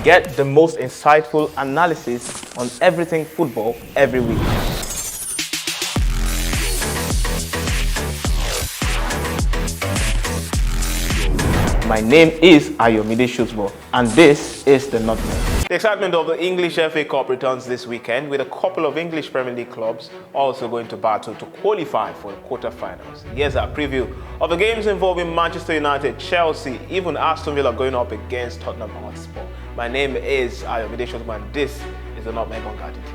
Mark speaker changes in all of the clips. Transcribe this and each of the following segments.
Speaker 1: Get the most insightful analysis on everything football every week. My name is Ayomide, and this is the Nutmeg. The excitement of the English FA Cup returns this weekend, with a couple of English Premier League clubs also going to battle to qualify for the quarter-finals. Here's our preview of the games involving Manchester United, Chelsea, even Aston Villa going up against Tottenham Hotspur. My name is Ayomide, and this is the Nutmeg on Gadget TV.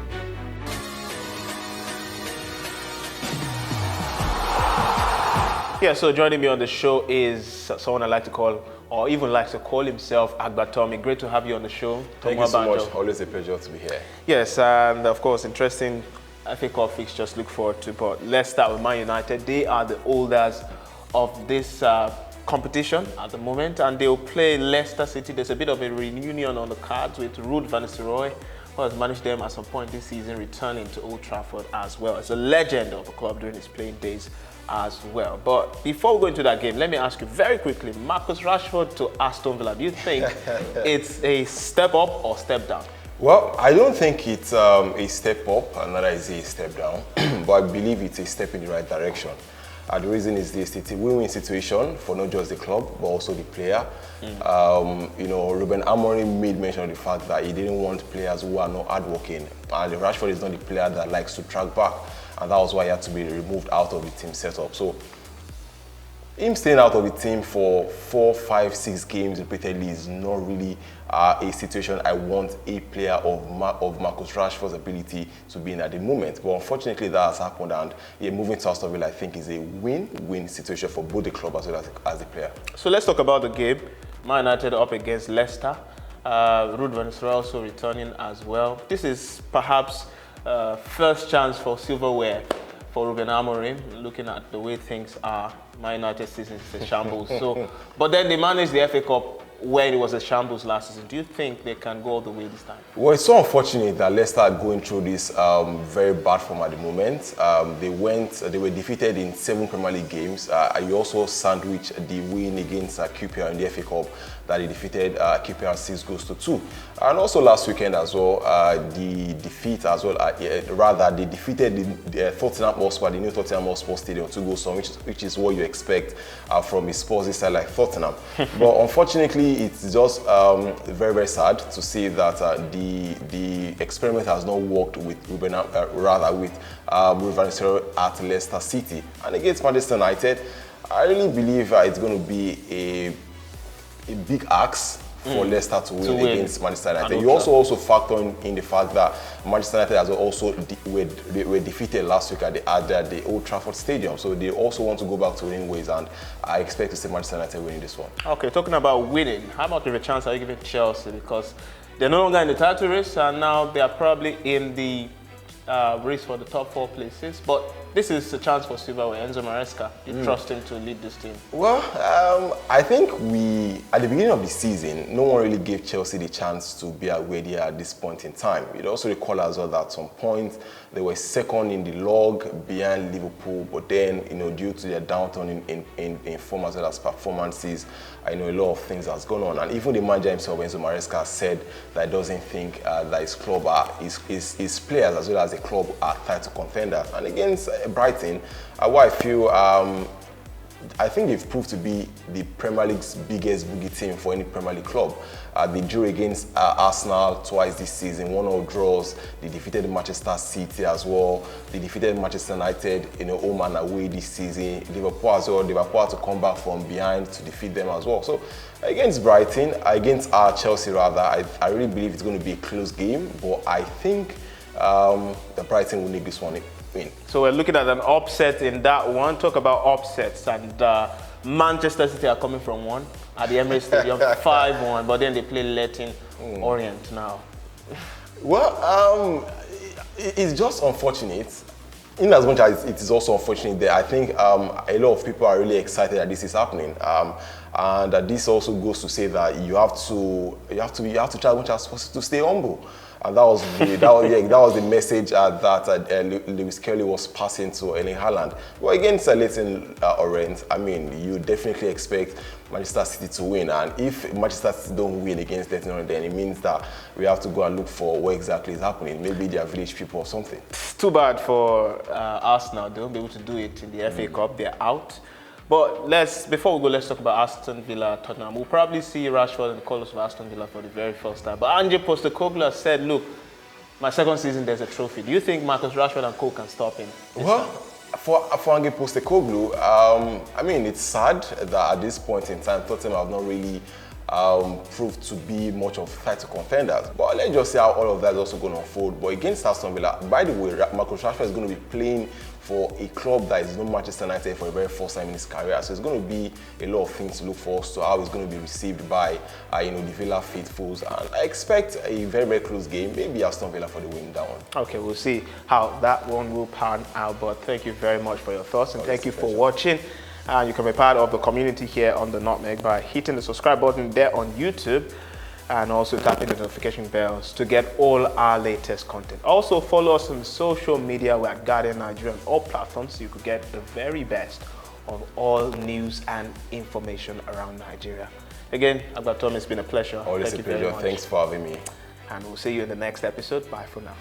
Speaker 1: Yeah, so joining me on the show is someone I like to call, or even likes to call himself, Adetomiwa. Great to have you on the show.
Speaker 2: Thank you so much. Always a pleasure to be here.
Speaker 1: Yes, and of course, interesting FA Cup fixtures to look forward to. But let's start with Man United. They are the holders of this competition at the moment, and they'll play Leicester City. There's a bit of a reunion on the cards with Ruud van Nistelrooy, who has managed them at some point this season, returning to Old Trafford as well. It's a legend of the club during his playing days as well. But before we go into that game, let me ask you very quickly, Marcus Rashford to Aston Villa, do you think it's a step up or step down?
Speaker 2: Well, I don't think it's a step up, and neither is it a step down, but I believe it's a step in the right direction. The reason is this: it's a win-win situation for not just the club, but also the player. You know, Ruben Amorim made mention of the fact that he didn't want players who are not hardworking, and Rashford is not the player that likes to track back, and that was why he had to be removed out of the team setup. So him staying out of the team for 4, 5, 6 games repeatedly is not really a situation I want a player of Marcus Rashford's ability to be in at the moment. But unfortunately, that has happened, and moving to Aston Villa, I think, is a win-win situation for both the club as well as the player.
Speaker 1: So let's talk about the game. Man United up against Leicester. Ruud van Nistelrooy also returning as well. This is perhaps first chance for silverware for Ruben Amorim, looking at the way things are. Man United season is a shambles. But then they managed the FA Cup when it was a shambles last season. Do you think they can go all the way this time?
Speaker 2: Well, it's so unfortunate that Leicester are going through this very bad form at the moment. They were defeated in 7 Premier League games. You also sandwiched the win against QPR in the FA Cup, that they defeated QPR 6-2. And also last weekend as well, the defeat as well, they defeated the Tottenham Hotspur, the new Tottenham Hotspur Stadium, 2-1, which is what you expect from a Spurs side like Tottenham. But unfortunately, it's just very, very sad to see that the experiment has not worked with Ruud van Nistelrooy at Leicester City. And against Manchester United, I really believe it's going to be a big ask for Leicester to win against Manchester United. You also factor in the fact that Manchester United as well also were defeated last week at the Old Trafford Stadium. So they also want to go back to winning ways, and I expect to see Manchester United winning this one. Okay,
Speaker 1: talking about winning, how much of a chance are you giving Chelsea? Because they're no longer in the title race, and now they are probably in the race for the top 4 places. But this is a chance for silverware. Enzo Maresca, you trust him to lead this team?
Speaker 2: Well, I think at the beginning of the season, no one really gave Chelsea the chance to be at where they are at this point in time. You'd also recall as well that at some point they were second in the log behind Liverpool, but then, due to their downturn in form as well as performances, I know a lot of things that's gone on. And even the manager himself, Enzo Maresca, said that he doesn't think that his club his players as well as the club are title contenders. And against Brighton, what I feel, I think they've proved to be the Premier League's biggest boogie team for any Premier League club. They drew against Arsenal twice this season, 1-1 draws. They defeated Manchester City as well. They defeated Manchester United, home and away this season. Liverpool as well. Liverpool had to come back from behind to defeat them as well. So against Brighton, against Chelsea rather, I really believe it's going to be a close game. But I think the Brighton will nick this one win.
Speaker 1: So we're looking at an upset in that one. Talk about upsets, and Manchester City are coming from one at the Emirates Stadium, 5-1, but then they play Leighton Orient now.
Speaker 2: Well, it's just unfortunate. In as much as it is also unfortunate that I think a lot of people are really excited that this is happening, and that this also goes to say that you have to try as much as possible to stay humble. And that was that was the message that Lewis Kelly was passing to Erling Haaland. But against Leighton Orient, I mean, you definitely expect Manchester City to win. And if Manchester City don't win against Leighton Orient, then it means that we have to go and look for what exactly is happening. Maybe they are village people or something.
Speaker 1: It's too bad for Arsenal. They won't be able to do it in the FA Cup. They're out. But before we go, let's talk about Aston Villa, Tottenham. We'll probably see Rashford in the colours of Aston Villa for the very first time. But Ange Postecoglou has said, look, my second season, there's a trophy. Do you think Marcus Rashford and co can stop him?
Speaker 2: Well, for Ange Postecoglou, I mean, it's sad that at this point in time, Tottenham have not really proved to be much of title contenders. But let's just see how all of that is also going to unfold. But against Aston Villa, by the way, Marcus Rashford is going to be playing for a club that is not Manchester United for the very first time in his career. So it's going to be a lot of things to look forward to, how he's going to be received by the Villa faithfuls. And I expect a very, very close game, maybe Aston Villa for the win, that one.
Speaker 1: Okay, we'll see how that one will pan out. But thank you very much for your thoughts, and thank you for watching. And you can be part of the community here on the Nutmeg by hitting the subscribe button there on YouTube, and also tapping the notification bells to get all our latest content. Also follow us on social media. We're at Guardian Nigeria on all platforms, so you could get the very best of all news and information around Nigeria. Again, Adetomiwa, it's been a pleasure.
Speaker 2: Always a pleasure. Thanks for having me.
Speaker 1: And we'll see you in the next episode. Bye for now.